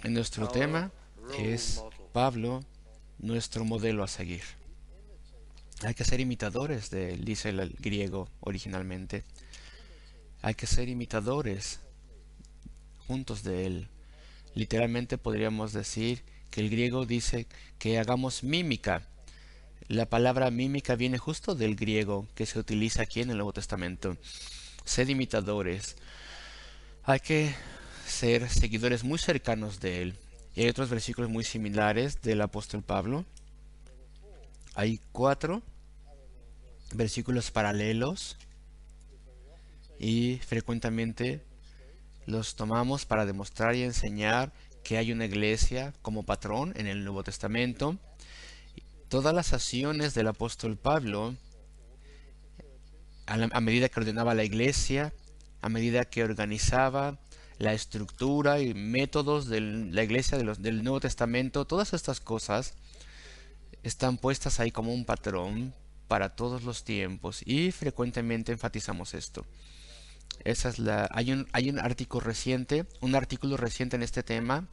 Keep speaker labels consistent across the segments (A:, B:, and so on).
A: Y nuestro tema es Pablo, nuestro modelo a seguir. Hay que ser imitadores de él, dice el griego originalmente. Hay que ser imitadores juntos de él. Literalmente podríamos decir que el griego dice que hagamos mímica. La palabra mímica viene justo del griego que se utiliza aquí en el Nuevo Testamento. Sed imitadores. Hay que ser seguidores muy cercanos de él. Y hay otros versículos muy similares del apóstol Pablo. Hay 4 versículos paralelos y frecuentemente los tomamos para demostrar y enseñar que hay una iglesia como patrón en el Nuevo Testamento. Todas las acciones del apóstol Pablo, a medida que ordenaba la iglesia, a medida que organizaba la estructura y métodos de la iglesia del Nuevo Testamento, todas estas cosas están puestas ahí como un patrón para todos los tiempos y frecuentemente enfatizamos esto. Hay un artículo reciente, en este tema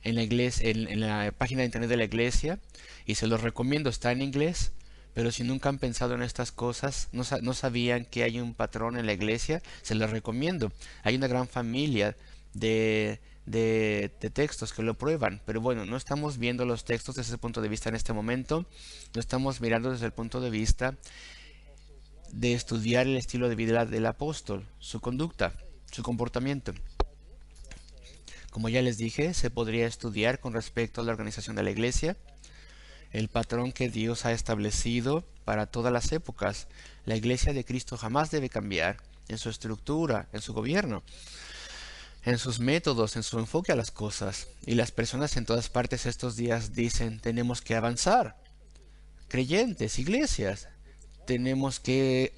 A: en la iglesia, en la página de internet de la iglesia, y se los recomiendo, está en inglés, pero si nunca han pensado en estas cosas, no sabían que hay un patrón en la iglesia, se los recomiendo. Hay una gran familia de textos que lo prueban, pero bueno, no estamos viendo los textos desde ese punto de vista en este momento, lo estamos mirando desde el punto de vista de estudiar el estilo de vida del apóstol, su conducta, su comportamiento. Como ya les dije, se podría estudiar con respecto a la organización de la iglesia, el patrón que Dios ha establecido para todas las épocas. La iglesia de Cristo jamás debe cambiar en su estructura, en su gobierno, en sus métodos, en su enfoque a las cosas. Y las personas en todas partes estos días dicen, tenemos que avanzar. Creyentes, iglesias, tenemos que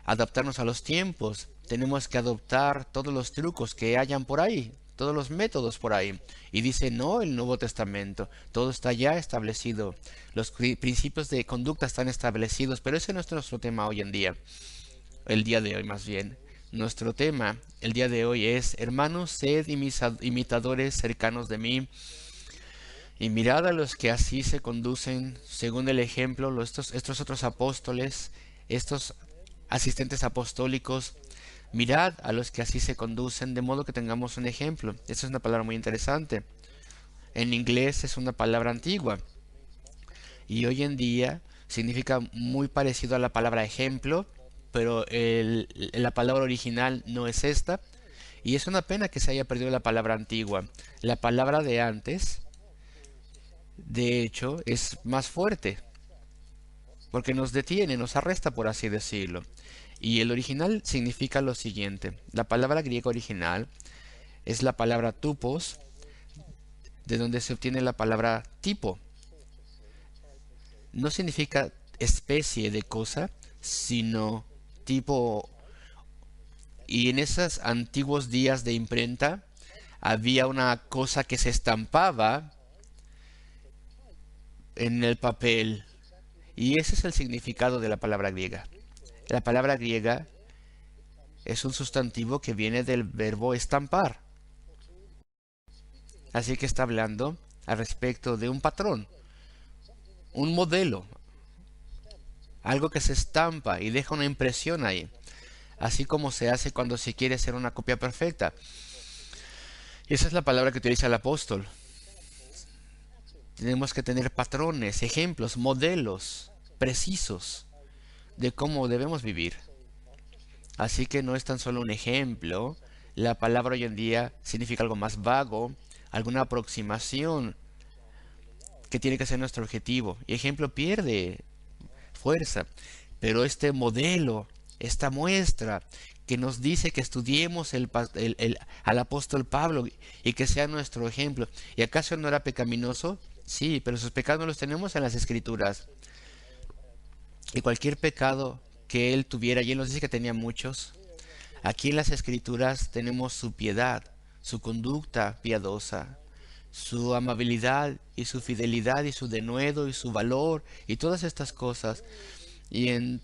A: adaptarnos a los tiempos, tenemos que adoptar todos los trucos que hayan por ahí, todos los métodos por ahí. Y dice, no, el Nuevo Testamento, todo está ya establecido, los principios de conducta están establecidos, pero ese no es nuestro tema hoy en día, el día de hoy más bien. Nuestro tema el día de hoy es, hermanos, sed imitadores cercanos de mí, y mirad a los que así se conducen según el ejemplo, estos otros apóstoles, estos asistentes apostólicos, mirad a los que así se conducen, de modo que tengamos un ejemplo. Esa es una palabra muy interesante. En inglés es una palabra antigua y hoy en día significa muy parecido a la palabra ejemplo, pero la palabra original no es esta. Y es una pena que se haya perdido la palabra antigua. La palabra de antes, de hecho, es más fuerte, porque nos detiene, nos arresta, por así decirlo. Y el original significa lo siguiente. La palabra griega original es la palabra tupos, de donde se obtiene la palabra tipo. No significa especie de cosa, sino tipo. Y en esos antiguos días de imprenta había una cosa que se estampaba en el papel. Y ese es el significado de la palabra griega. La palabra griega es un sustantivo que viene del verbo estampar. Así que está hablando al respecto de un patrón, un modelo, algo que se estampa y deja una impresión ahí, así como se hace cuando se quiere hacer una copia perfecta. Y esa es la palabra que utiliza el apóstol. Tenemos que tener patrones, ejemplos, modelos precisos de cómo debemos vivir. Así que no es tan solo un ejemplo. La palabra hoy en día significa algo más vago, alguna aproximación que tiene que ser nuestro objetivo. Y ejemplo pierde fuerza. Pero este modelo, esta muestra que nos dice que estudiemos al apóstol Pablo y que sea nuestro ejemplo. ¿Y acaso no era pecaminoso? Sí, pero sus pecados no los tenemos en las escrituras. Y cualquier pecado que él tuviera, y él nos dice que tenía muchos, aquí en las escrituras tenemos su piedad, su conducta piadosa, su amabilidad y su fidelidad y su denuedo y su valor y todas estas cosas. Y en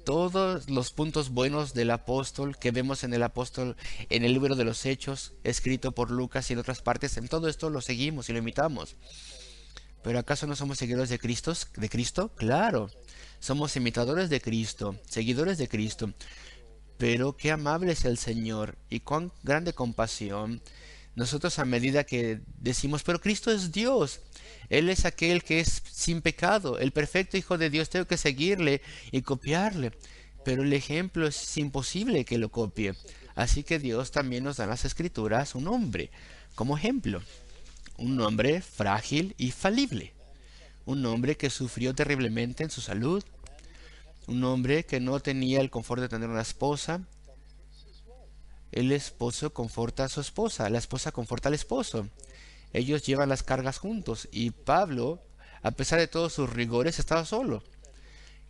A: todos los puntos buenos del apóstol que vemos en el apóstol, en el libro de los Hechos, escrito por Lucas y en otras partes, en todo esto lo seguimos y lo imitamos. ¿Pero acaso no somos seguidores de Cristo? ¿De Cristo? Claro. Somos imitadores de Cristo, seguidores de Cristo. Pero qué amable es el Señor y cuán grande compasión. Nosotros a medida que decimos, pero Cristo es Dios, Él es aquel que es sin pecado, el perfecto Hijo de Dios, tengo que seguirle y copiarle. Pero el ejemplo es imposible que lo copie. Así que Dios también nos da en las Escrituras un hombre como ejemplo. Un hombre frágil y falible. Un hombre que sufrió terriblemente en su salud. Un hombre que no tenía el confort de tener una esposa. El esposo conforta a su esposa, la esposa conforta al esposo. Ellos llevan las cargas juntos y Pablo, a pesar de todos sus rigores, estaba solo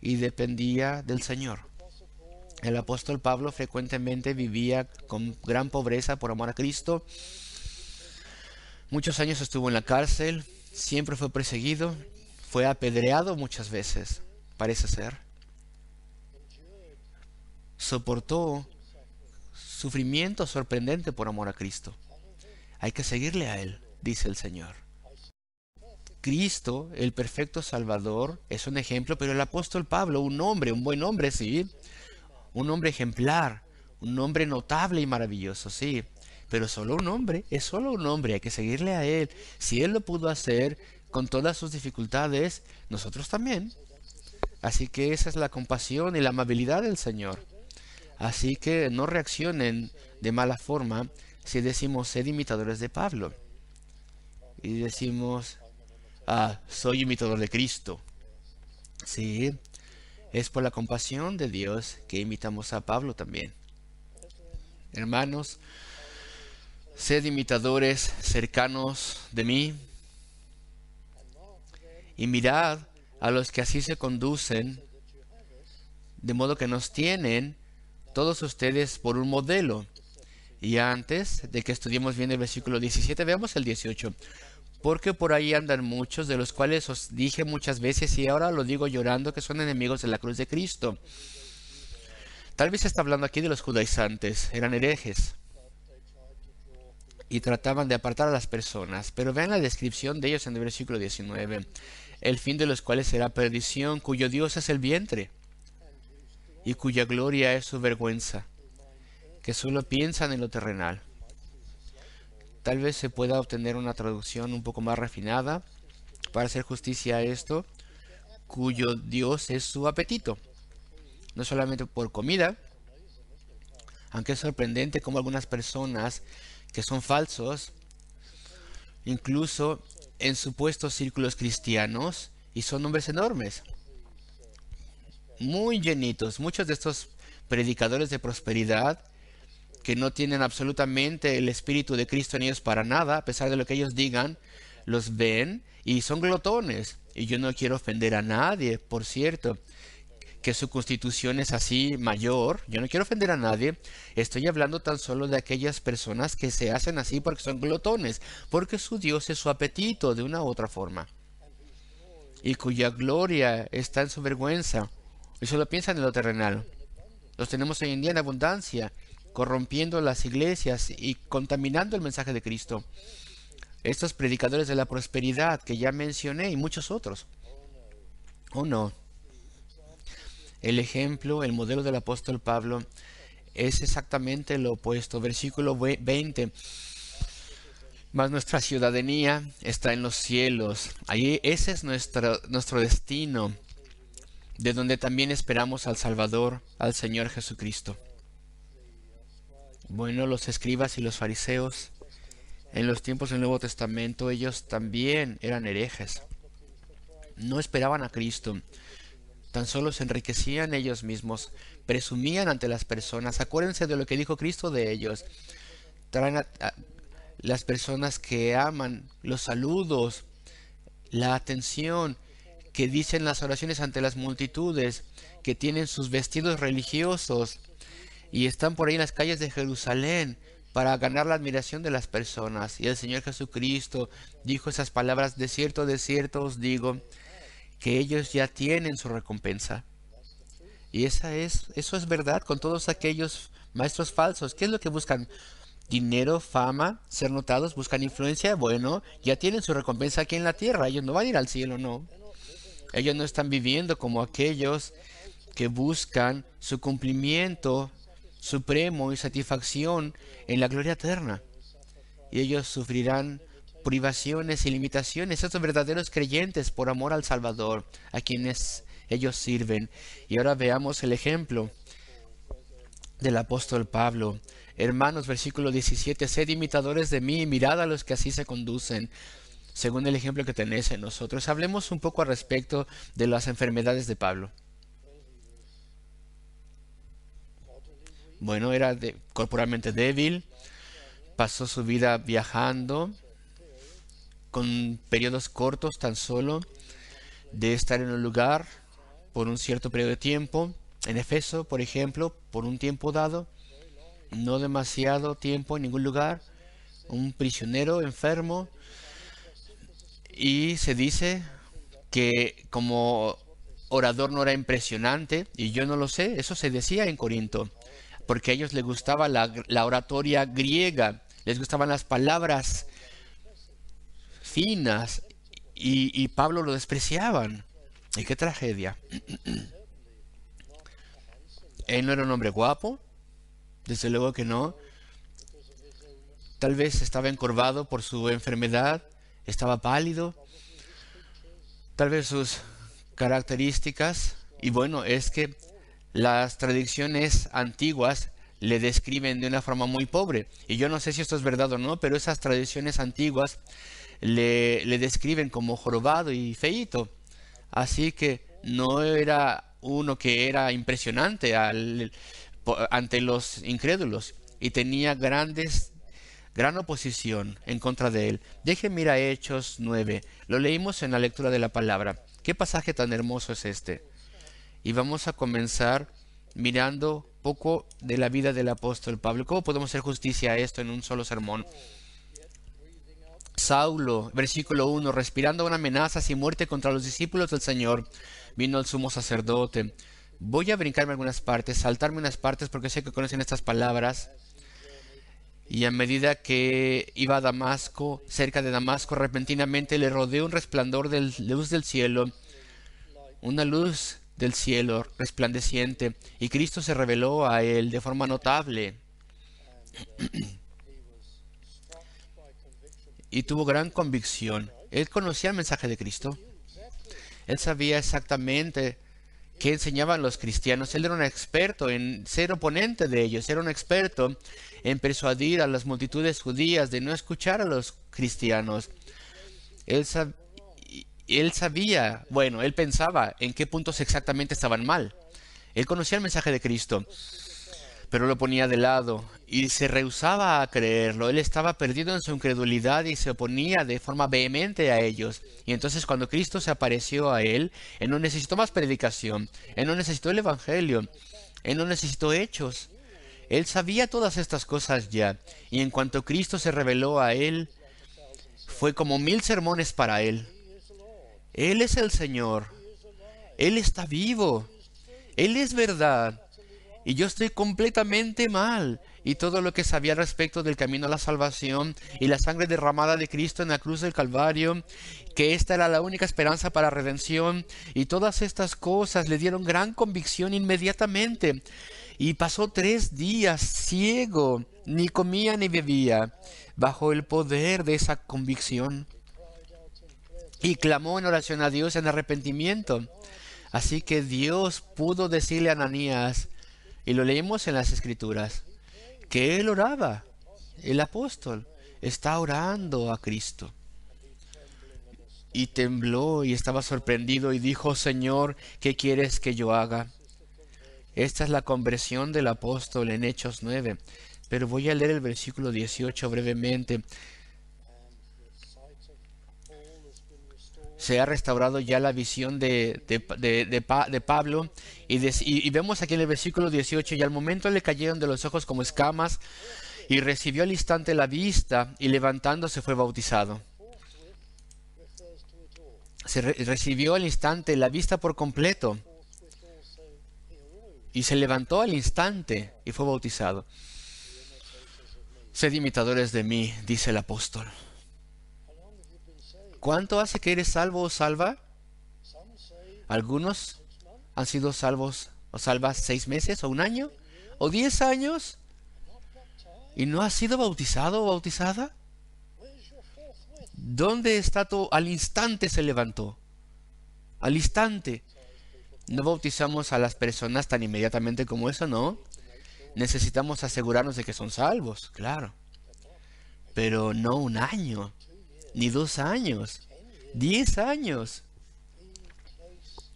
A: y dependía del Señor. El apóstol Pablo frecuentemente vivía con gran pobreza por amor a Cristo. Muchos años estuvo en la cárcel, siempre fue perseguido, fue apedreado muchas veces, parece ser. Soportó sufrimiento sorprendente por amor a Cristo. Hay que seguirle a Él, dice el Señor. Cristo, el perfecto Salvador, es un ejemplo, pero el apóstol Pablo, un hombre, un buen hombre, sí, un hombre ejemplar, un hombre notable y maravilloso, sí, pero solo un hombre, es solo un hombre, hay que seguirle a Él. Si Él lo pudo hacer con todas sus dificultades, nosotros también. Así que esa es la compasión y la amabilidad del Señor. Así que no reaccionen de mala forma si decimos ser imitadores de Pablo. Y decimos, soy imitador de Cristo. Sí, es por la compasión de Dios que imitamos a Pablo también. Hermanos, sed imitadores cercanos de mí y mirad a los que así se conducen, de modo que nos tienen todos ustedes por un modelo. Y antes de que estudiemos bien el versículo 17, veamos el 18. Porque por ahí andan muchos, de los cuales os dije muchas veces y ahora lo digo llorando, que son enemigos de la cruz de Cristo. Tal vez está hablando aquí de los judaizantes, eran herejes y trataban de apartar a las personas. Pero vean la descripción de ellos en el versículo 19. El fin de los cuales será perdición, cuyo Dios es el vientre y cuya gloria es su vergüenza, que solo piensan en lo terrenal. Tal vez se pueda obtener una traducción un poco más refinada para hacer justicia a esto, cuyo Dios es su apetito. No solamente por comida, aunque es sorprendente cómo algunas personas que son falsos, incluso en supuestos círculos cristianos, y son hombres enormes, muy llenitos, muchos de estos predicadores de prosperidad, que no tienen absolutamente el Espíritu de Cristo en ellos para nada, a pesar de lo que ellos digan, los ven y son glotones. Y yo no quiero ofender a nadie, por cierto, que su constitución es así mayor. Yo no quiero ofender a nadie. Estoy hablando tan solo de aquellas personas que se hacen así porque son glotones, porque su Dios es su apetito de una u otra forma, y cuya gloria está en su vergüenza. Y solo piensan en lo terrenal. Los tenemos hoy en día en abundancia, corrompiendo las iglesias y contaminando el mensaje de Cristo. Estos predicadores de la prosperidad que ya mencioné y muchos otros. ¿O no? El ejemplo, el modelo del apóstol Pablo es exactamente lo opuesto. Versículo 20. Mas nuestra ciudadanía está en los cielos. Ahí ese es nuestro destino, de donde también esperamos al Salvador, al Señor Jesucristo. Bueno, los escribas y los fariseos, en los tiempos del Nuevo Testamento, ellos también eran herejes. No esperaban a Cristo, tan solo se enriquecían ellos mismos, presumían ante las personas. Acuérdense de lo que dijo Cristo de ellos. Traen a las personas que aman los saludos, la atención, que dicen las oraciones ante las multitudes, que tienen sus vestidos religiosos y están por ahí en las calles de Jerusalén para ganar la admiración de las personas. Y el Señor Jesucristo dijo esas palabras: de cierto os digo, que ellos ya tienen su recompensa. Y eso es verdad con todos aquellos maestros falsos. ¿Qué es lo que buscan? Dinero, fama, ser notados, buscan influencia. Bueno, ya tienen su recompensa aquí en la tierra. Ellos no van a ir al cielo, no. Ellos no están viviendo como aquellos que buscan su cumplimiento supremo y satisfacción en la gloria eterna. Y ellos sufrirán privaciones y limitaciones. Estos verdaderos creyentes por amor al Salvador, a quienes ellos sirven. Y ahora veamos el ejemplo del apóstol Pablo. Hermanos, versículo 17, sed imitadores de mí y mirad a los que así se conducen, según el ejemplo que tenéis en nosotros. Hablemos un poco al respecto de las enfermedades de Pablo. Bueno, era corporalmente débil, pasó su vida viajando, con periodos cortos tan solo, de estar en un lugar por un cierto periodo de tiempo, en Efeso, por ejemplo, por un tiempo dado, no demasiado tiempo en ningún lugar, un prisionero enfermo, y se dice que como orador no era impresionante, y yo no lo sé, eso se decía en Corinto, porque a ellos les gustaba la oratoria griega, les gustaban las palabras finas, y Pablo lo despreciaban. Y qué tragedia. Él no era un hombre guapo, desde luego que no. Tal vez estaba encorvado por su enfermedad, estaba pálido, tal vez sus características. Y bueno, es que las tradiciones antiguas le describen de una forma muy pobre. Y yo no sé si esto es verdad o no, pero esas tradiciones antiguas le describen como jorobado y feíto. Así que no era uno que era impresionante ante los incrédulos y tenía gran oposición en contra de él. Déjenme ir a Hechos 9. Lo leímos en la lectura de la palabra. ¿Qué pasaje tan hermoso es este? Y vamos a comenzar mirando poco de la vida del apóstol Pablo. ¿Cómo podemos hacer justicia a esto en un solo sermón? Saulo, versículo 1, respirando una amenaza y muerte contra los discípulos del Señor, vino el sumo sacerdote. Voy a brincarme algunas partes, saltarme unas partes porque sé que conocen estas palabras. Y a medida que iba a Damasco, cerca de Damasco, repentinamente le rodeó un resplandor de luz del cielo, una luz del cielo resplandeciente, y Cristo se reveló a él de forma notable. Y tuvo gran convicción. Él conocía el mensaje de Cristo. Él sabía exactamente qué enseñaban los cristianos. Él era un experto en ser oponente de ellos. Era un experto en persuadir a las multitudes judías de no escuchar a los cristianos. Él, él sabía, bueno, él pensaba en qué puntos exactamente estaban mal. Él conocía el mensaje de Cristo, pero lo ponía de lado y se rehusaba a creerlo. Él estaba perdido en su incredulidad y se oponía de forma vehemente a ellos. Y entonces cuando Cristo se apareció a él no necesitó más predicación, él no necesitó el Evangelio, él no necesitó hechos. Él sabía todas estas cosas ya. Y en cuanto Cristo se reveló a él, fue como 1000 sermones para él. Él es el Señor. Él está vivo. Él es verdad. Y yo estoy completamente mal. Y todo lo que sabía respecto del camino a la salvación y la sangre derramada de Cristo en la cruz del Calvario, que esta era la única esperanza para redención, y todas estas cosas le dieron gran convicción inmediatamente. Y pasó 3 días ciego, ni comía ni bebía, bajo el poder de esa convicción. Y clamó en oración a Dios en arrepentimiento. Así que Dios pudo decirle a Ananías, y lo leemos en las Escrituras, que él oraba. El apóstol está orando a Cristo. Y tembló y estaba sorprendido y dijo, Señor, ¿qué quieres que yo haga? Esta es la conversión del apóstol en Hechos 9. Pero voy a leer el versículo 18 brevemente. Se ha restaurado ya la visión de Pablo y vemos aquí en el versículo 18, y al momento le cayeron de los ojos como escamas y recibió al instante la vista y levantándose fue bautizado. Recibió al instante la vista por completo. y se levantó al instante y fue bautizado. Sed imitadores de mí, dice el apóstol. ¿Cuánto hace que eres salvo o salva? Algunos han sido salvos o salvas 6 meses o un año o 10 años y no has sido bautizado o bautizada. ¿Dónde está tu? Al instante se levantó. Al instante. No bautizamos a las personas tan inmediatamente como eso, ¿no? Necesitamos asegurarnos de que son salvos, claro. Pero no un año, ni 2 años, 10 años.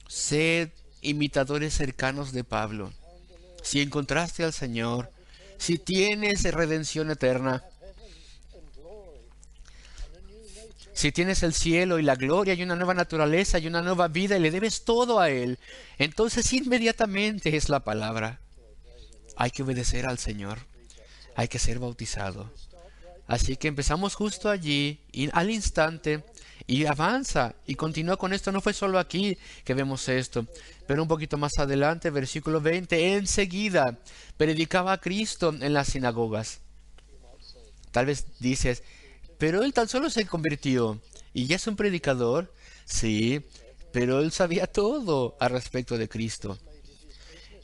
A: Sed imitadores cercanos de Pablo. Si encontraste al Señor, si tienes redención eterna, si tienes el cielo y la gloria y una nueva naturaleza y una nueva vida y le debes todo a Él, entonces inmediatamente es la palabra. Hay que obedecer al Señor. Hay que ser bautizado. Así que empezamos justo allí, y al instante, y avanza, y continúa con esto. No fue solo aquí que vemos esto, pero un poquito más adelante, versículo 20, enseguida predicaba a Cristo en las sinagogas. Tal vez dices, pero él tan solo se convirtió, y ya es un predicador. Sí, pero él sabía todo al respecto de Cristo.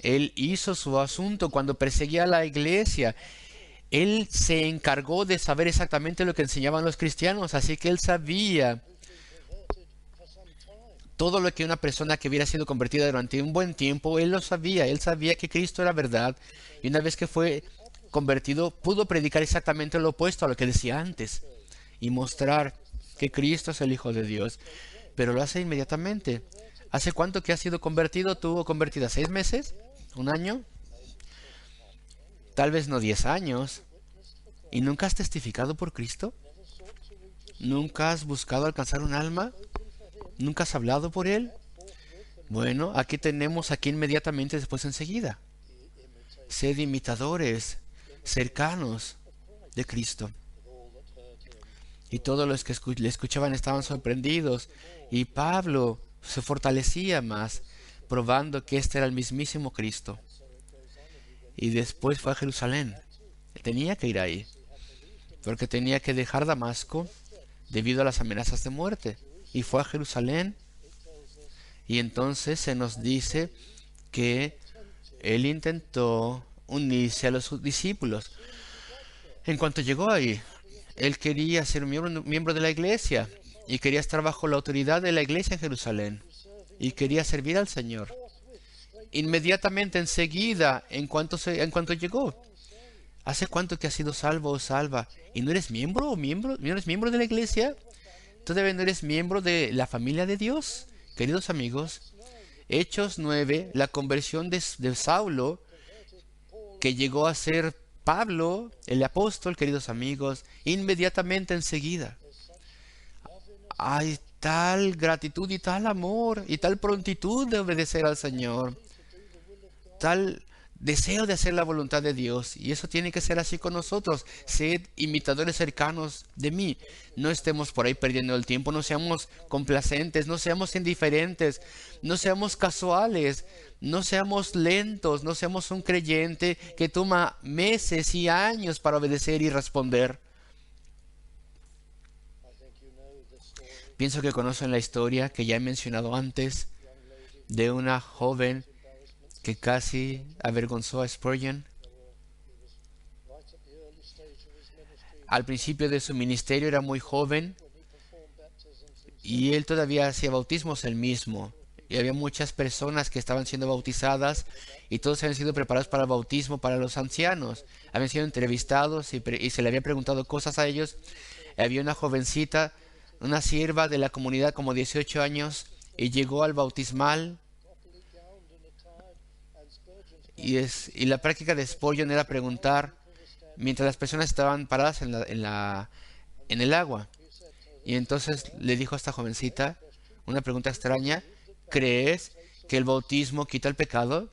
A: Él hizo su asunto cuando perseguía a la iglesia. Él se encargó de saber exactamente lo que enseñaban los cristianos, así que él sabía todo lo que una persona que hubiera sido convertida durante un buen tiempo, él lo sabía. Él sabía que Cristo era verdad, y una vez que fue convertido, pudo predicar exactamente lo opuesto a lo que decía antes, y mostrar que Cristo es el Hijo de Dios. Pero lo hace inmediatamente. ¿Hace cuánto que has sido convertido tú o convertida? ¿6 meses? ¿Un año? Tal vez no 10 años. ¿Y nunca has testificado por Cristo? ¿Nunca has buscado alcanzar un alma? ¿Nunca has hablado por Él? Bueno, aquí tenemos aquí inmediatamente después enseguida. Sed imitadores cercanos de Cristo. Y todos los que le escuchaban estaban sorprendidos. Y Pablo se fortalecía más, probando que este era el mismísimo Cristo. Y después fue a Jerusalén. Tenía que ir ahí, porque tenía que dejar Damasco debido a las amenazas de muerte. Y fue a Jerusalén. Y entonces se nos dice que él intentó unirse a los discípulos. En cuanto llegó ahí, él quería ser miembro de la iglesia y quería estar bajo la autoridad de la iglesia en Jerusalén y quería servir al Señor. Inmediatamente, enseguida, en cuanto llegó. ¿Hace cuánto que has sido salvo o salva? ¿Y no eres miembro o miembro? ¿No eres miembro de la iglesia? ¿Todavía no eres miembro de la familia de Dios? Queridos amigos, Hechos 9, la conversión de Saulo, que llegó a ser Pablo, el apóstol, queridos amigos, inmediatamente enseguida. Hay tal gratitud y tal amor y tal prontitud de obedecer al Señor, tal deseo de hacer la voluntad de Dios, y eso tiene que ser así con nosotros. Sed imitadores cercanos de mí. No estemos por ahí perdiendo el tiempo, no seamos complacentes, no seamos indiferentes, no seamos casuales, no seamos lentos, no seamos un creyente que toma meses y años para obedecer y responder. Pienso que conocen la historia que ya he mencionado antes de una joven que casi avergonzó a Spurgeon. Al principio de su ministerio era muy joven y él todavía hacía bautismos él mismo. Y había muchas personas que estaban siendo bautizadas y todos habían sido preparados para el bautismo para los ancianos. Habían sido entrevistados y se le habían preguntado cosas a ellos. Había una jovencita, una sierva de la comunidad como 18 años, y llegó al bautismal. Y la práctica de Spurgeon era preguntar mientras las personas estaban paradas en el agua. Y entonces le dijo a esta jovencita una pregunta extraña: ¿crees que el bautismo quita el pecado?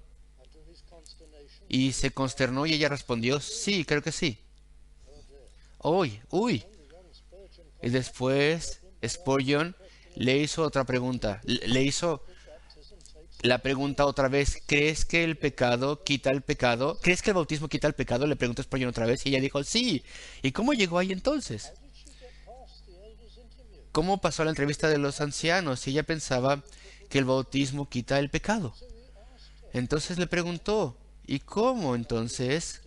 A: Y se consternó y ella respondió: sí, creo que sí. ¡Uy! ¡Uy! Y después Spurgeon le hizo otra pregunta. Le hizo La pregunta otra vez, ¿crees que el pecado quita el pecado? ¿Crees que el bautismo quita el pecado? Le preguntó Spurgeon otra vez y ella dijo, sí. ¿Y cómo llegó ahí entonces? ¿Cómo pasó la entrevista de los ancianos si ella pensaba que el bautismo quita el pecado? Entonces le preguntó, ¿y cómo entonces,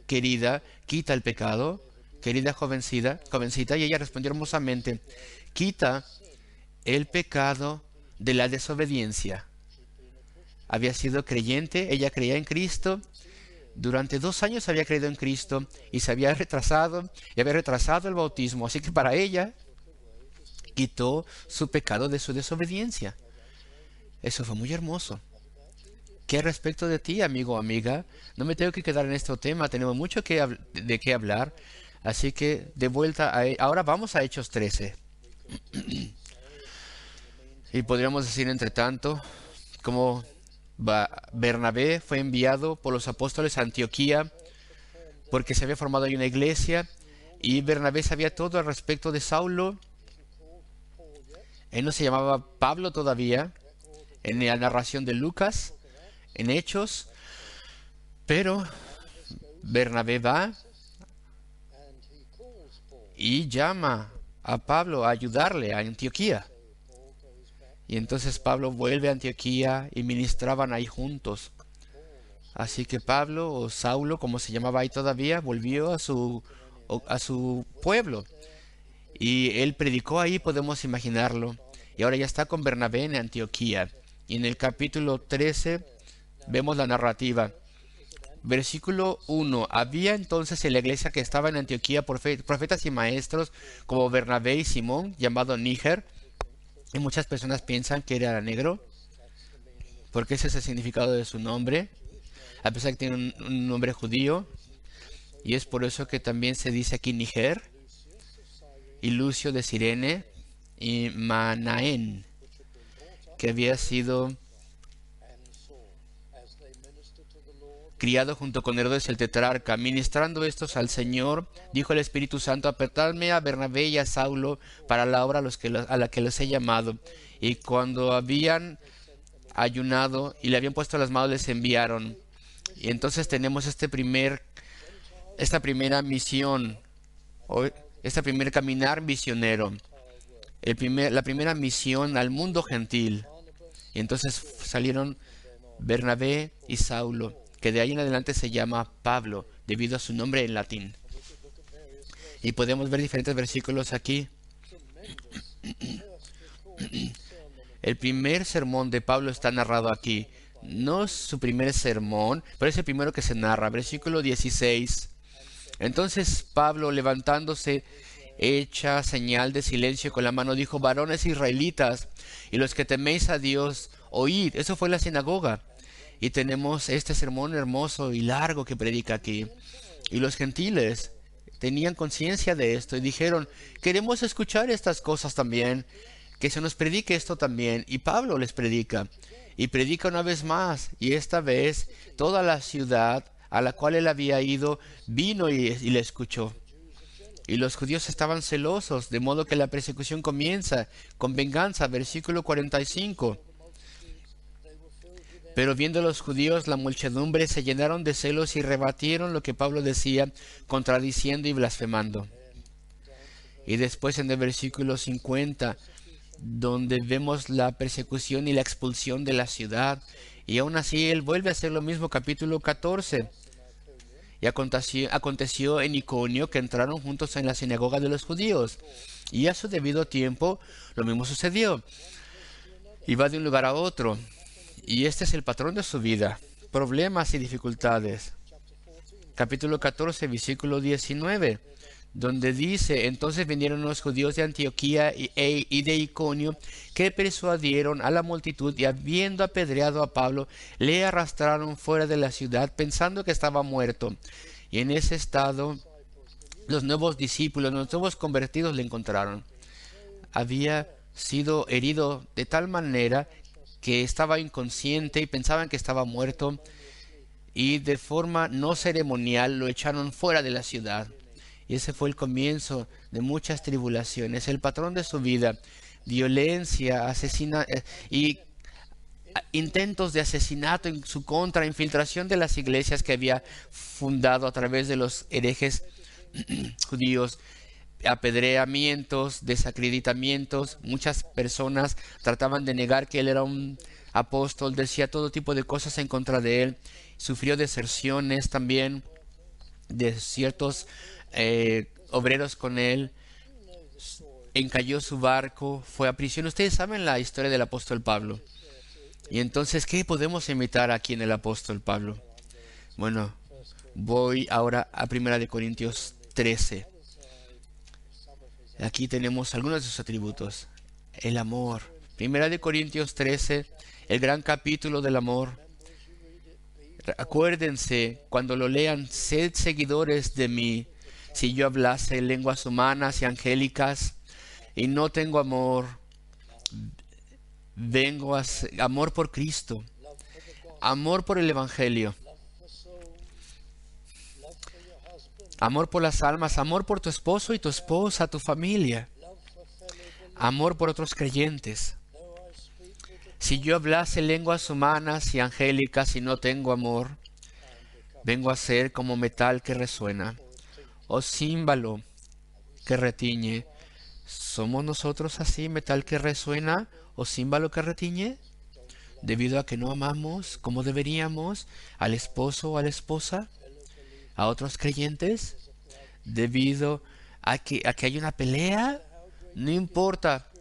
A: querida, quita el pecado? Querida jovencita, y ella respondió hermosamente, quita el pecado de la desobediencia. Había sido creyente, ella creía en Cristo, durante 2 años había creído en Cristo y se había retrasado, y había retrasado el bautismo, así que para ella quitó su pecado de su desobediencia. Eso fue muy hermoso. ¿Qué respecto de ti, amigo o amiga? No me tengo que quedar en este tema, tenemos mucho de qué hablar, así que de vuelta ahora vamos a Hechos 13. Y podríamos decir, entre tanto, como Bernabé fue enviado por los apóstoles a Antioquía porque se había formado ahí una iglesia y Bernabé sabía todo al respecto de Saulo. Él no se llamaba Pablo todavía en la narración de Lucas, en Hechos, pero Bernabé va y llama a Pablo a ayudarle a Antioquía. Y entonces Pablo vuelve a Antioquía y ministraban ahí juntos. Así que Pablo, o Saulo, como se llamaba ahí todavía, volvió a su pueblo. Y él predicó ahí, podemos imaginarlo. Y ahora ya está con Bernabé en Antioquía. Y en el capítulo 13 vemos la narrativa. Versículo 1. Había entonces en la iglesia que estaba en Antioquía profetas y maestros como Bernabé y Simón, llamado Níger. Y muchas personas piensan que era negro, porque ese es el significado de su nombre, a pesar que tiene un nombre judío. Y es por eso que también se dice aquí Níger, y Lucio de Cirene, y Manaén, que había sido criado junto con Herodes el tetrarca. Ministrando estos al Señor, dijo el Espíritu Santo, apartadme a Bernabé y a Saulo para la obra a la que los he llamado. Y cuando habían ayunado y le habían puesto las manos, les enviaron. Y entonces tenemos esta primera misión, este primer caminar misionero, la primera misión al mundo gentil. Y entonces salieron Bernabé y Saulo, que de ahí en adelante se llama Pablo, debido a su nombre en latín. Y podemos ver diferentes versículos aquí. El primer sermón de Pablo está narrado aquí. No es su primer sermón, pero es el primero que se narra. Versículo 16. Entonces Pablo, levantándose, hecha señal de silencio con la mano, dijo, varones israelitas, y los que teméis a Dios, oíd. Eso fue la sinagoga. Y tenemos este sermón hermoso y largo que predica aquí. Y los gentiles tenían conciencia de esto y dijeron, queremos escuchar estas cosas también, que se nos predique esto también. Y Pablo les predica. Y predica una vez más. Y esta vez toda la ciudad a la cual él había ido vino y le escuchó. Y los judíos estaban celosos, de modo que la persecución comienza con venganza. Versículo 45. Pero viendo los judíos la muchedumbre, se llenaron de celos y rebatieron lo que Pablo decía, contradiciendo y blasfemando. Y después en el versículo 50, donde vemos la persecución y la expulsión de la ciudad, y aún así él vuelve a hacer lo mismo, capítulo 14. Y aconteció en Iconio que entraron juntos en la sinagoga de los judíos, y a su debido tiempo lo mismo sucedió. Iba de un lugar a otro. Y este es el patrón de su vida, problemas y dificultades. Capítulo 14, versículo 19, donde dice, entonces vinieron los judíos de Antioquía y de Iconio, que persuadieron a la multitud, y habiendo apedreado a Pablo, le arrastraron fuera de la ciudad, pensando que estaba muerto. Y en ese estado, los nuevos discípulos, los nuevos convertidos le encontraron. Había sido herido de tal manera que estaba inconsciente y pensaban que estaba muerto, y de forma no ceremonial lo echaron fuera de la ciudad. Y ese fue el comienzo de muchas tribulaciones. El patrón de su vida, violencia, y intentos de asesinato en su contra, infiltración de las iglesias que había fundado a través de los herejes judíos, apedreamientos, desacreditamientos. Muchas personas trataban de negar que él era un apóstol, decía todo tipo de cosas en contra de él. Sufrió deserciones también de ciertos obreros con él. Encalló su barco, fue a prisión. Ustedes saben la historia del apóstol Pablo. Y entonces, ¿qué podemos imitar aquí en el apóstol Pablo? Bueno, voy ahora a 1 de Corintios 13. Aquí tenemos algunos de sus atributos. El amor. 1 de Corintios 13, el gran capítulo del amor. Acuérdense, cuando lo lean, sed seguidores de mí. Si yo hablase lenguas humanas y angélicas y no tengo amor, amor por Cristo, amor por el Evangelio, amor por las almas, amor por tu esposo y tu esposa, tu familia, amor por otros creyentes. Si yo hablase lenguas humanas y angélicas y no tengo amor, vengo a ser como metal que resuena o címbalo que retiñe. ¿Somos nosotros así, metal que resuena o címbalo que retiñe? Debido a que no amamos como deberíamos al esposo o a la esposa, a otros creyentes, debido a que hay una pelea. No importa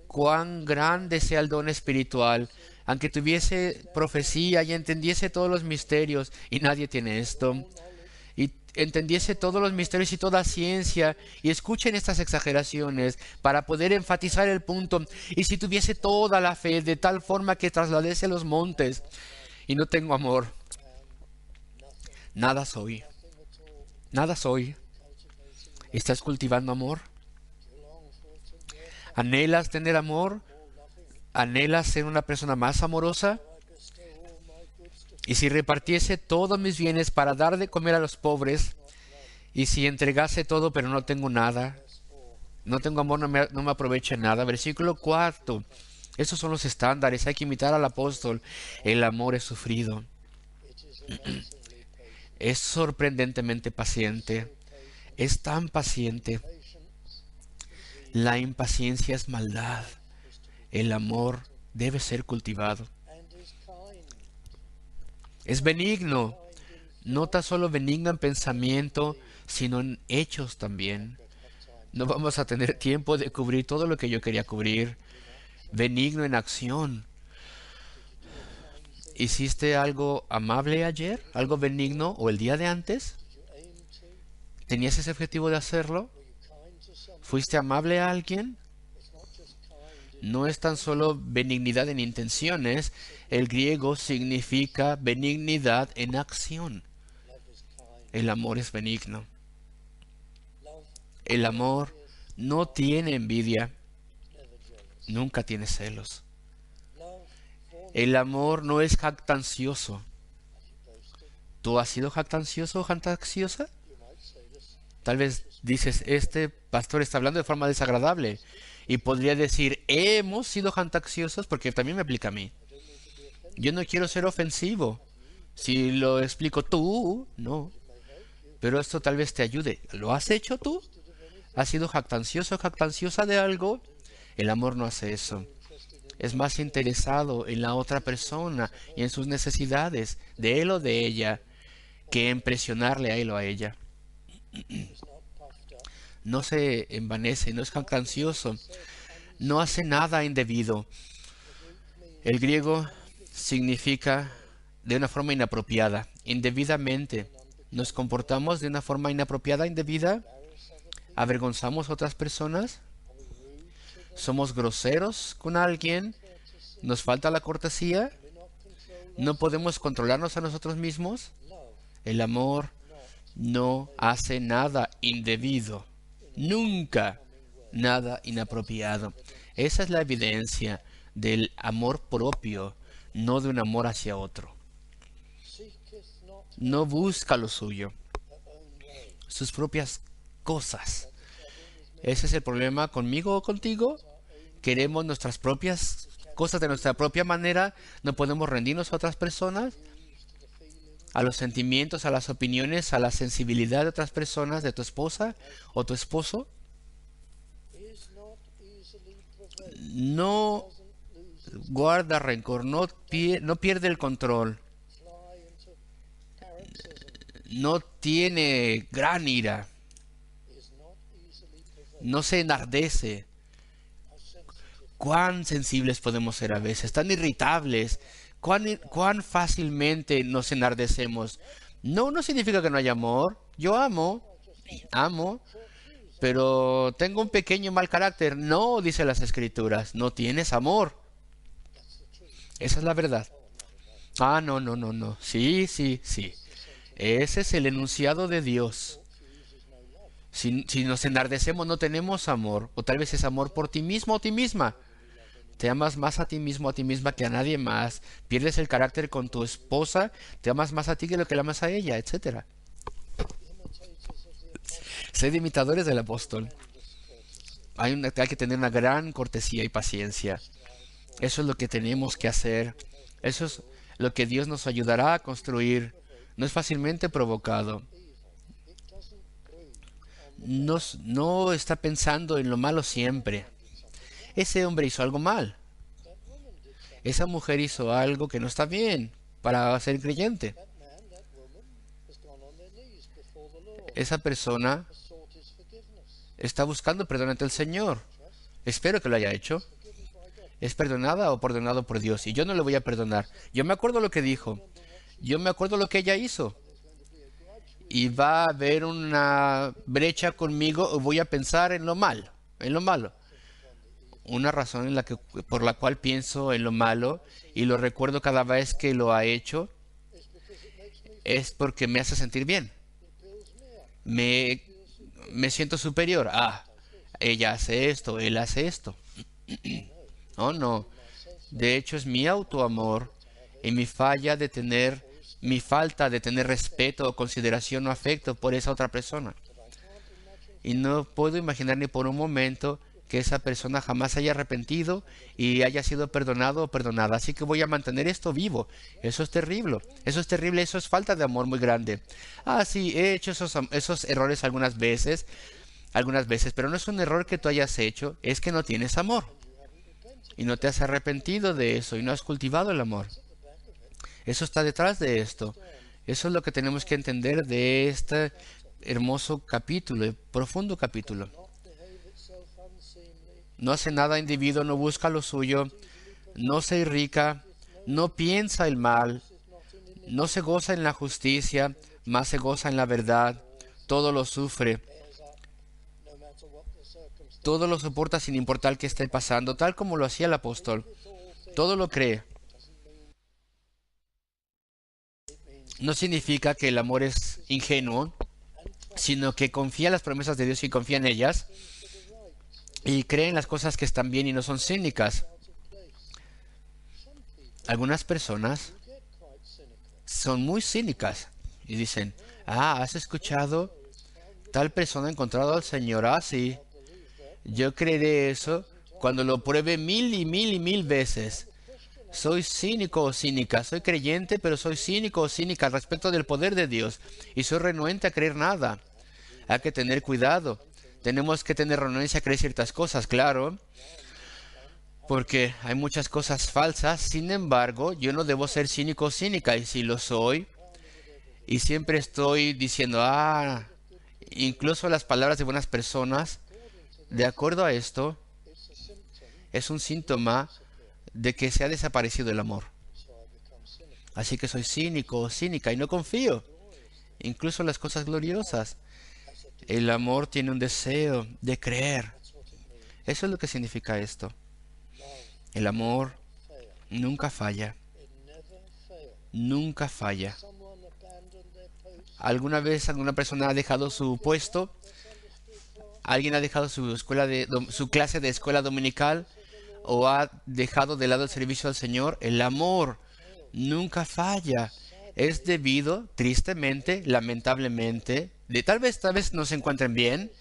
A: cuán grande sea el don espiritual, aunque tuviese profecía y entendiese todos los misterios, y nadie tiene esto, y entendiese todos los misterios y toda ciencia, y escuchen estas exageraciones para poder enfatizar el punto, y si tuviese toda la fe de tal forma que trasladase los montes, y no tengo amor, nada soy, nada soy. ¿Estás cultivando amor? ¿Anhelas tener amor? ¿Anhelas ser una persona más amorosa? Y si repartiese todos mis bienes para dar de comer a los pobres, y si entregase todo pero no tengo nada, no tengo amor, no me aprovecha nada. Versículo 4. Esos son los estándares. Hay que imitar al apóstol. El amor es sufrido. Es sorprendentemente paciente. Es tan paciente. La impaciencia es maldad. El amor debe ser cultivado. Es benigno. No tan solo benigno en pensamiento, sino en hechos también. No vamos a tener tiempo de cubrir todo lo que yo quería cubrir. Benigno en acción. ¿Hiciste algo amable ayer? ¿Algo benigno o el día de antes? ¿Tenías ese objetivo de hacerlo? ¿Fuiste amable a alguien? No es tan solo benignidad en intenciones. El griego significa benignidad en acción. El amor es benigno. El amor no tiene envidia. Nunca tiene celos. El amor no es jactancioso. ¿Tú has sido jactancioso o jactanciosa? Tal vez dices, este pastor está hablando de forma desagradable. Y podría decir, hemos sido jactanciosos, porque también me aplica a mí. Yo no quiero ser ofensivo. Si lo explico tú, no. Pero esto tal vez te ayude. ¿Lo has hecho tú? ¿Has sido jactancioso o jactanciosa de algo? El amor no hace eso. Es más interesado en la otra persona y en sus necesidades, de él o de ella, que en presionarle a él o a ella. No se envanece, no es jactancioso, no hace nada indebido. El griego significa de una forma inapropiada, indebidamente. ¿Nos comportamos de una forma inapropiada, indebida? ¿Avergonzamos a otras personas? ¿Somos groseros con alguien? ¿Nos falta la cortesía? ¿No podemos controlarnos a nosotros mismos? El amor no hace nada indebido. Nunca nada inapropiado. Esa es la evidencia del amor propio, no de un amor hacia otro. No busca lo suyo, sus propias cosas. Ese es el problema conmigo o contigo. Queremos nuestras propias cosas de nuestra propia manera, no podemos rendirnos a otras personas, a los sentimientos, a las opiniones, a la sensibilidad de otras personas, de tu esposa o tu esposo. No guarda rencor, no pierde el control, no tiene gran ira, no se enardece. Cuán sensibles podemos ser a veces, tan irritables, cuán fácilmente nos enardecemos. No significa que no haya amor. Yo amo, pero tengo un pequeño mal carácter. No, dice las Escrituras, no tienes amor. Esa es la verdad. No. Sí. Ese es el enunciado de Dios. Si nos enardecemos, no tenemos amor. O tal vez es amor por ti mismo o ti misma. Te amas más a ti mismo, a ti misma que a nadie más. Pierdes el carácter con tu esposa. Te amas más a ti que lo que le amas a ella, etcétera. Sed imitadores del apóstol. Hay que tener una gran cortesía y paciencia. Eso es lo que tenemos que hacer. Eso es lo que Dios nos ayudará a construir. No es fácilmente provocado. No está pensando en lo malo siempre. Ese hombre hizo algo mal. Esa mujer hizo algo que no está bien para ser creyente. Esa persona está buscando perdón ante el Señor. Espero que lo haya hecho. Es perdonada o perdonado por Dios. Y yo no le voy a perdonar. Yo me acuerdo lo que dijo. Yo me acuerdo lo que ella hizo. Y va a haber una brecha conmigo o voy a pensar en lo malo. Una razón por la cual pienso en lo malo y lo recuerdo cada vez que lo ha hecho es porque me hace sentir bien. Me siento superior. Ella hace esto, él hace esto. Oh, no. De hecho, es mi autoamor y mi falta de tener respeto o consideración o afecto por esa otra persona. Y no puedo imaginar ni por un momento que esa persona jamás haya arrepentido y haya sido perdonado o perdonada. Así que voy a mantener esto vivo. Eso es terrible. Eso es terrible. Eso es falta de amor muy grande. Sí, he hecho esos errores algunas veces, pero no es un error que tú hayas hecho, es que no tienes amor. Y no te has arrepentido de eso y no has cultivado el amor. Eso está detrás de esto. Eso es lo que tenemos que entender de este hermoso capítulo, profundo capítulo. No hace nada individuo, no busca lo suyo, no se irrica, no piensa el mal, no se goza en la justicia, más se goza en la verdad, todo lo sufre, todo lo soporta sin importar qué esté pasando, tal como lo hacía el apóstol, todo lo cree. No significa que el amor es ingenuo, sino que confía en las promesas de Dios y confía en ellas, y cree en las cosas que están bien y no son cínicas. Algunas personas son muy cínicas y dicen, ¿has escuchado? Tal persona ha encontrado al Señor. Sí, yo creeré eso cuando lo pruebe 1000 y 1000 y 1000 veces. Soy cínico o cínica, soy creyente, pero soy cínico o cínica al respecto del poder de Dios y soy renuente a creer nada. Hay que tener cuidado. Tenemos que tener renuencia a creer ciertas cosas, claro, porque hay muchas cosas falsas. Sin embargo, yo no debo ser cínico o cínica, y si lo soy, y siempre estoy diciendo, incluso las palabras de buenas personas, de acuerdo a esto, es un síntoma de que se ha desaparecido el amor. Así que soy cínico o cínica y no confío, incluso en las cosas gloriosas. El amor tiene un deseo de creer. Eso es lo que significa esto. El amor nunca falla. Nunca falla. ¿Alguna vez alguna persona ha dejado su puesto? ¿Alguien ha dejado su clase de escuela dominical? ¿O ha dejado de lado el servicio al Señor? El amor nunca falla. Es debido, tristemente, lamentablemente, tal vez no se encuentren bien,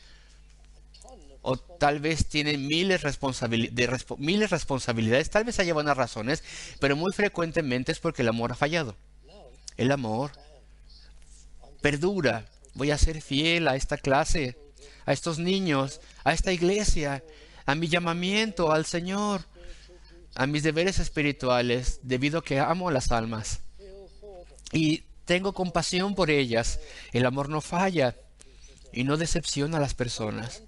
A: o tal vez tiene miles miles responsabilidades, tal vez haya buenas razones, pero muy frecuentemente es porque el amor ha fallado. El amor perdura. Voy a ser fiel a esta clase, a estos niños, a esta iglesia, a mi llamamiento al Señor, a mis deberes espirituales, debido a que amo las almas y tengo compasión por ellas. El amor no falla y no decepciona a las personas.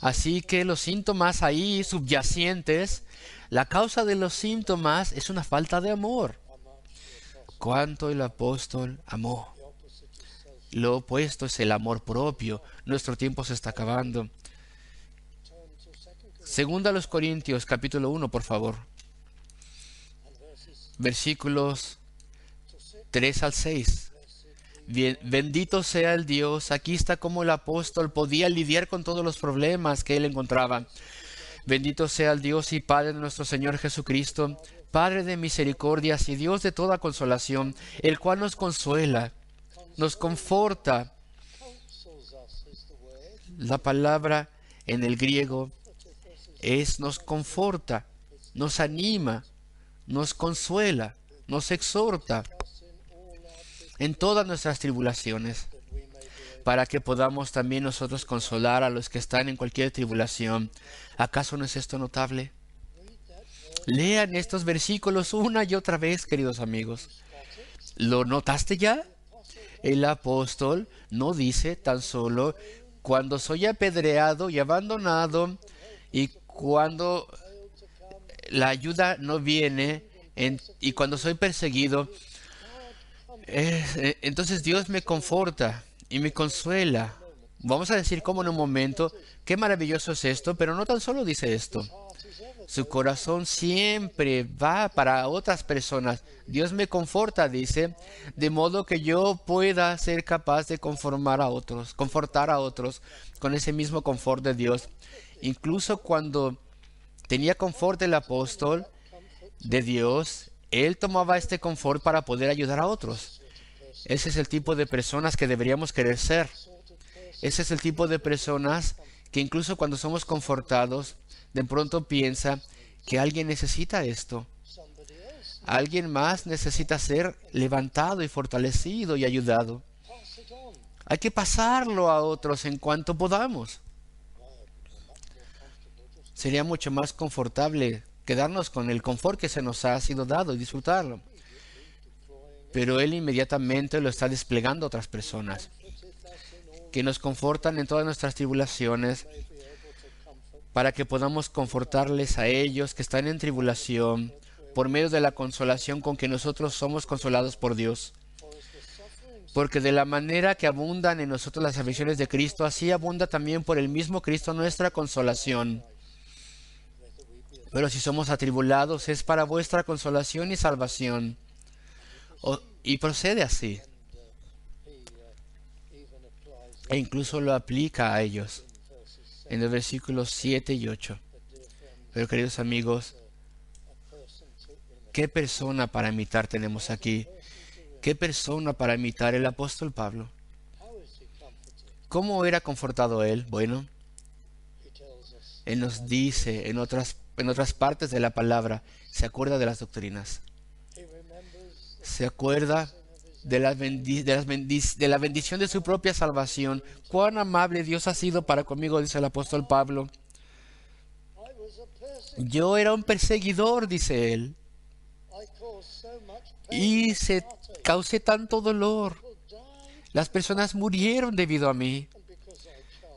A: Así que los síntomas ahí subyacentes, la causa de los síntomas es una falta de amor. ¿Cuánto el apóstol amó? Lo opuesto es el amor propio. Nuestro tiempo se está acabando. Segunda a los Corintios, capítulo 1, por favor. Versículos 3 al 6. Bien, bendito sea el Dios. Aquí está como el apóstol podía lidiar con todos los problemas que él encontraba. Bendito sea el Dios y Padre de nuestro Señor Jesucristo, Padre de misericordias y Dios de toda consolación, el cual nos consuela, nos conforta. La palabra en el griego es nos conforta, nos anima, nos consuela, nos exhorta en todas nuestras tribulaciones, para que podamos también nosotros consolar a los que están en cualquier tribulación. ¿Acaso no es esto notable? Lean estos versículos una y otra vez, queridos amigos. ¿Lo notaste ya? El apóstol no dice tan solo cuando soy apedreado y abandonado y cuando la ayuda no viene y cuando soy perseguido. Entonces Dios me conforta y me consuela. Vamos a decir como en un momento, qué maravilloso es esto, pero no tan solo dice esto. Su corazón siempre va para otras personas. Dios me conforta, dice, de modo que yo pueda ser capaz de confortar a otros con ese mismo confort de Dios. Incluso cuando tenía confort el apóstol de Dios, él tomaba este confort para poder ayudar a otros. Ese es el tipo de personas que deberíamos querer ser. Ese es el tipo de personas que incluso cuando somos confortados, de pronto piensa que alguien necesita esto. Alguien más necesita ser levantado y fortalecido y ayudado. Hay que pasarlo a otros en cuanto podamos. Sería mucho más confortable quedarnos con el confort que se nos ha sido dado y disfrutarlo. Pero Él inmediatamente lo está desplegando a otras personas que nos confortan en todas nuestras tribulaciones, para que podamos confortarles a ellos que están en tribulación por medio de la consolación con que nosotros somos consolados por Dios. Porque de la manera que abundan en nosotros las aflicciones de Cristo, así abunda también por el mismo Cristo nuestra consolación. Pero si somos atribulados, es para vuestra consolación y salvación. Y procede así. E incluso lo aplica a ellos en los versículos 7 y 8. Pero queridos amigos, ¿qué persona para imitar tenemos aquí? ¿Qué persona para imitar el apóstol Pablo? ¿Cómo era confortado él? Bueno, él nos dice en otras partes de la palabra, se acuerda de las doctrinas. Se acuerda de la bendición de su propia salvación. Cuán amable Dios ha sido para conmigo, dice el apóstol Pablo. Yo era un perseguidor, dice él, y causé tanto dolor. Las personas murieron debido a mí,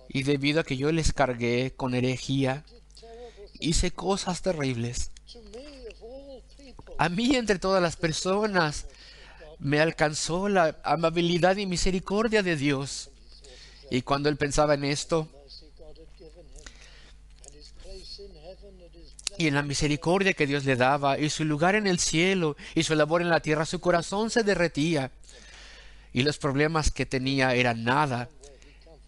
A: y debido a que yo les cargué con herejía, hice cosas terribles. A mí, entre todas las personas, me alcanzó la amabilidad y misericordia de Dios. Y cuando él pensaba en esto, y en la misericordia que Dios le daba, y su lugar en el cielo, y su labor en la tierra, su corazón se derretía. Y los problemas que tenía eran nada.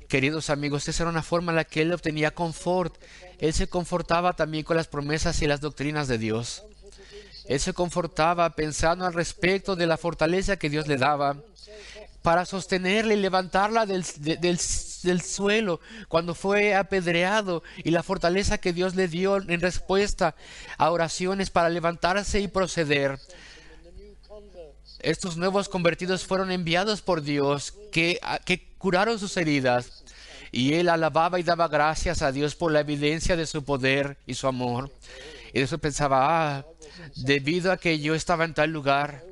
A: Queridos amigos, esa era una forma en la que él obtenía confort. Él se confortaba también con las promesas y las doctrinas de Dios. Él se confortaba pensando al respecto de la fortaleza que Dios le daba para sostenerla y levantarla del del suelo cuando fue apedreado, y la fortaleza que Dios le dio en respuesta a oraciones para levantarse y proceder. Estos nuevos convertidos fueron enviados por Dios que curaron sus heridas. Y él alababa y daba gracias a Dios por la evidencia de su poder y su amor. Y eso pensaba, debido a que yo estaba en tal lugar,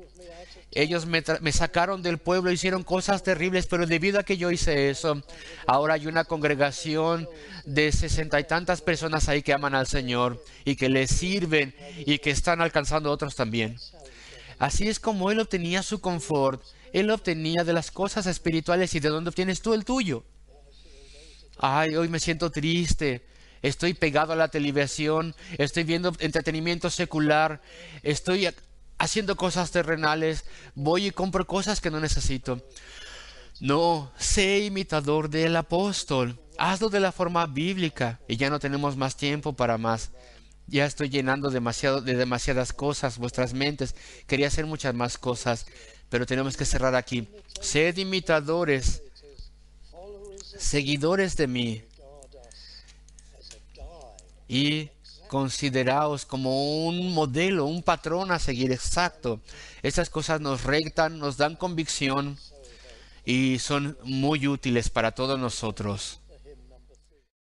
A: ellos me sacaron del pueblo, hicieron cosas terribles, pero debido a que yo hice eso, ahora hay una congregación de 60 y tantas personas ahí que aman al Señor y que le sirven y que están alcanzando a otros también. Así es como él obtenía su confort. Él obtenía de las cosas espirituales. ¿Y de dónde obtienes tú el tuyo? Ay, hoy me siento triste. Estoy pegado a la televisión. Estoy viendo entretenimiento secular. Estoy haciendo cosas terrenales. Voy y compro cosas que no necesito. No, sé imitador del apóstol. Hazlo de la forma bíblica. Y ya no tenemos más tiempo para más. Ya estoy llenando demasiadas cosas vuestras mentes. Quería hacer muchas más cosas, pero tenemos que cerrar aquí. Sed imitadores, seguidores de mí, y consideraos como un modelo, un patrón a seguir exacto. Estas cosas nos rectan, nos dan convicción y son muy útiles para todos nosotros.